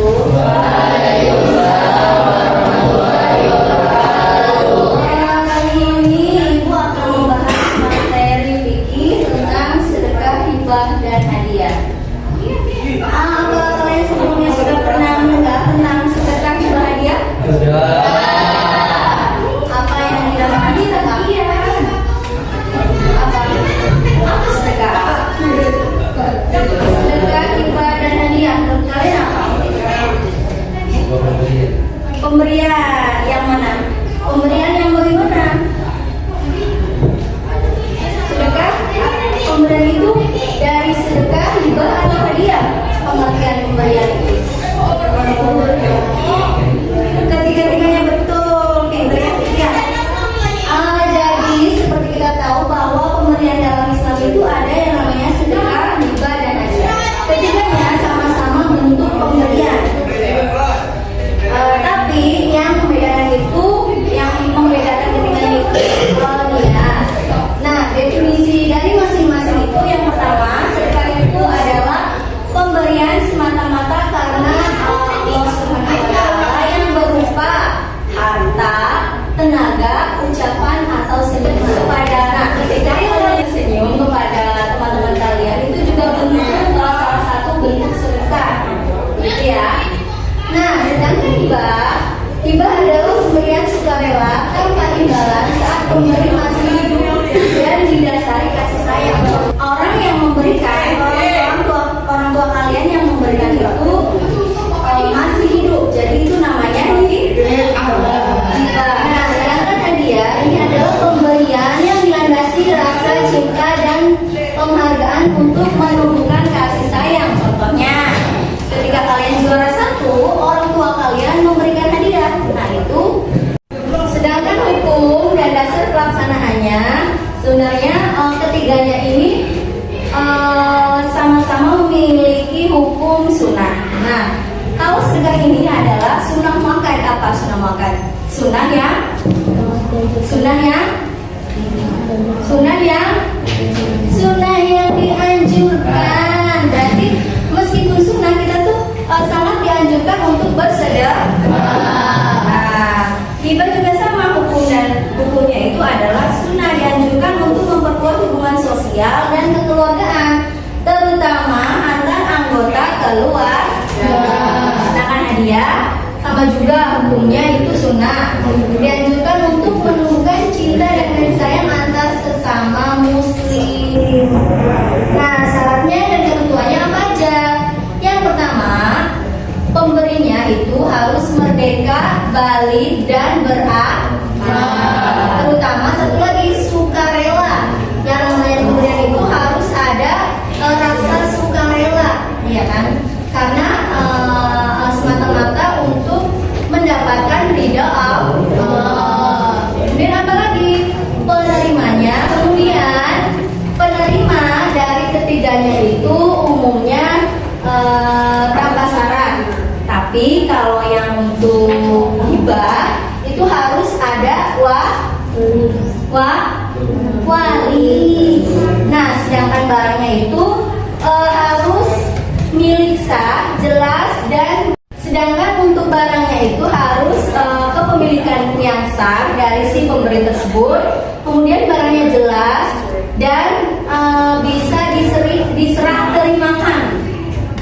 Kali ini Ibu akan membahas materi fikih tentang sedekah, hibah, dan hadiah. Apa kalian sebelumnya sudah pernah mendengar tentang sedekah, hibah, hadiah? Apa yang dinamakan sedekah? Apa sedekah? Sedekah, hibah, dan hadiah menurut kalian apa? Pemberian yang mana? Pemberian yang bagaimana? Sedekah, pemberian itu dari sedekah, hibah, atau hadiah? Pengertian pemberian itu ketiga-tiganya betul, pinter ya? Jadi seperti kita tahu bahwa pemberian dalam Islam itu ada yang namanya sedekah, hibah, dan hadiah. Ketiganya sama-sama bentuk pemberian. Tapi yang membedakan ketiganya itu ya. Nah, definisi dari masing-masing itu yang pertama, sedekah itu adalah pemberian semata-mata karena Allah Subhanahu wa Ta'ala yang berupa harta, tenaga, ucapan atau senyum kepada anak. Ketika kalian senyum kepada teman-teman kalian itu juga bentuk salah satu bentuk sedekah, gitu ya. Nah, sedangkan hibah adalah pemberian sukarela tanpa imbalan saat pemberi masih hidup dan didasari kasih sayang. Orang yang memberikan, orang tua kalian yang memberikan itu masih hidup, jadi itu namanya hibah. Nah, sedangkan hadiah ini adalah pemberian yang dilandasi rasa cinta dan penghargaan untuk menumbuhkan kasih sayang. Contohnya, ketika kalian juara satu, orang tua kalian memberikan hadiah. Nah, itu. Sedangkan hukum dan dasar pelaksanaannya sebenarnya ketiganya ini sama-sama memiliki hukum sunnah. Nah, kalau sedekah ini adalah sunnah muakkad. Apa sunnah muakkad? Sunnah yang dianjurkan. Berarti meskipun sunnah, kita tuh sangat dianjurkan untuk bersedekah. Hibah juga sama hukumnya itu adalah sunnah, dianjurkan untuk memperkuat hubungan sosial dan kekeluargaan, terutama antar anggota keluarga. Sedangkan hadiah sama juga hukumnya itu sunnah, dianjurkan untuk menumbuhkan cinta dan kasih sayang antar sesama muslim. Nah, syaratnya dan ketentuannya apa aja? Yang pertama, pemberinya itu harus merdeka, balik, dan berakal. Terutama satu lagi, sukarela. Yang namanya pemberian itu harus ada rasa sukarela, ya kan? Karena semata-mata untuk mendapatkan ridha Allah. Kemudian apa lagi? Penerimanya. Kemudian penerima dari ketiganya itu umumnya tanpa syarat. Tapi kalau yang untuk hibah itu harus ada wali. Nah, sedangkan barangnya itu harus milik sah, jelas, dan sedangkan untuk barangnya itu harus kepemilikan yang sah dari si pemberi tersebut. Kemudian barangnya jelas dan bisa diserah terimakan.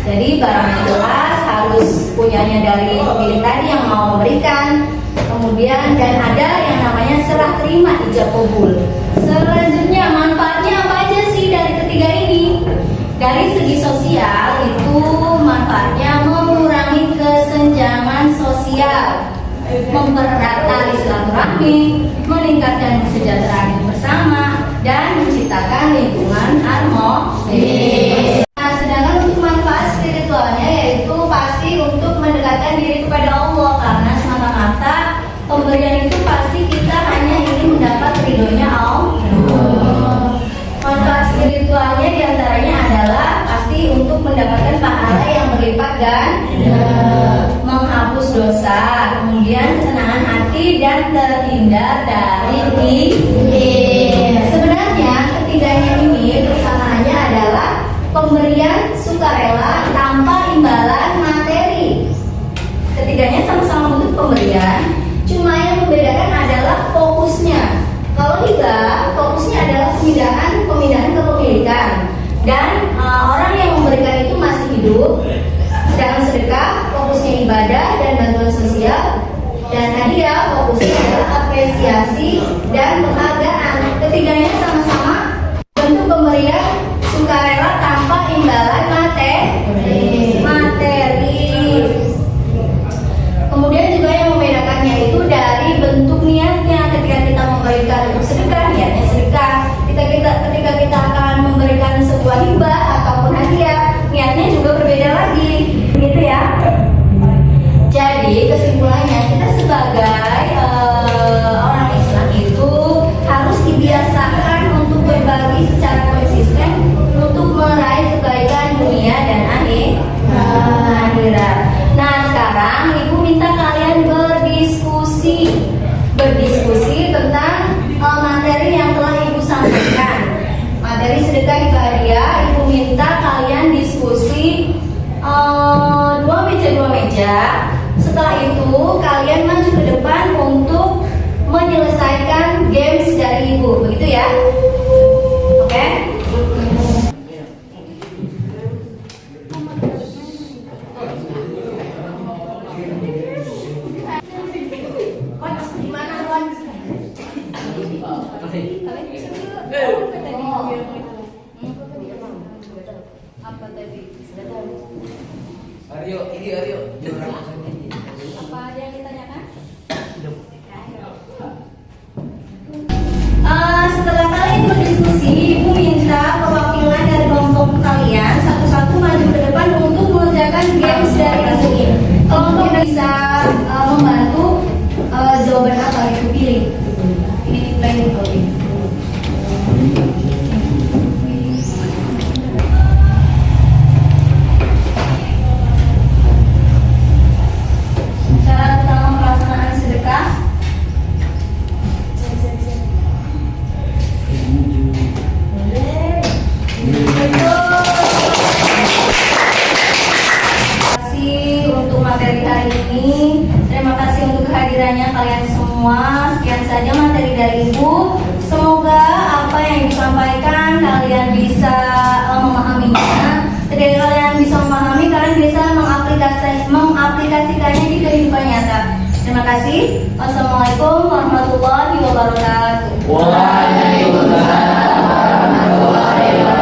Jadi barangnya jelas, harus punyanya dari pemilik tadi yang mau memberikan. Kemudian dan ada yang namanya serah terima, ijab kabul. Selanjutnya, manfaatnya apa aja sih dari ketiga ini? Dari segi sosial itu manfaatnya mengurangi kesenjangan sosial, mempererat tali silaturahmi, meningkatkan kesejahteraan bersama, dan menciptakan lingkungan harmonis. Nah, sedangkan untuk manfaat spiritualnya yaitu pasti untuk mendekatkan diri kepada Allah, karena semata-mata pemberian itu pasti kita hanya ingin mendapat ridhonya Allah. Manfaat spiritualnya diantaranya adalah pasti untuk mendapatkan pahala yang berlipat dan menghapus dosa, kemudian kesenangan hati dan terhindar dari ghibah. Sebenarnya ketiganya ini persamaannya adalah pemberian sukarela tanpa imbalan materi. Jadi kesimpulannya kita sebagai orang Islam itu harus dibiasakan untuk berbagi secara konsisten untuk meraih kebaikan dunia dan akhirat. Nah sekarang ibu minta kalian berdiskusi tentang materi yang telah ibu sampaikan. Materi sedekah hibahiyah, ibu minta kalian diskusi dua meja. Setelah itu kalian maju ke depan untuk menyelesaikan games dari ibu, begitu ya? Oke? Apa tadi? Aryo. Apa ada yang ditanyakan? Setelah kalian berdiskusi, ibu minta perwakilan dari kelompok kalian satu-satu maju ke depan untuk mengerjakan games dari isu ini. Kelompok bisa membantu jawaban apa ibu pilih. Ini planning topik. Cara utama pelaksanaan sedekah. Terima kasih untuk materi hari ini. Terima kasih untuk kehadirannya kalian semua. Sekian saja materi dari ibu. Semoga apa yang disampaikan kalian bisa memahaminya. Ketika kalian bisa memahami, kalian bisa mengaplikasikannya di kehidupan nyata. Terima kasih. Wassalamualaikum warahmatullahi wabarakatuh. Waalaikumsalam warahmatullahi wabarakatuh.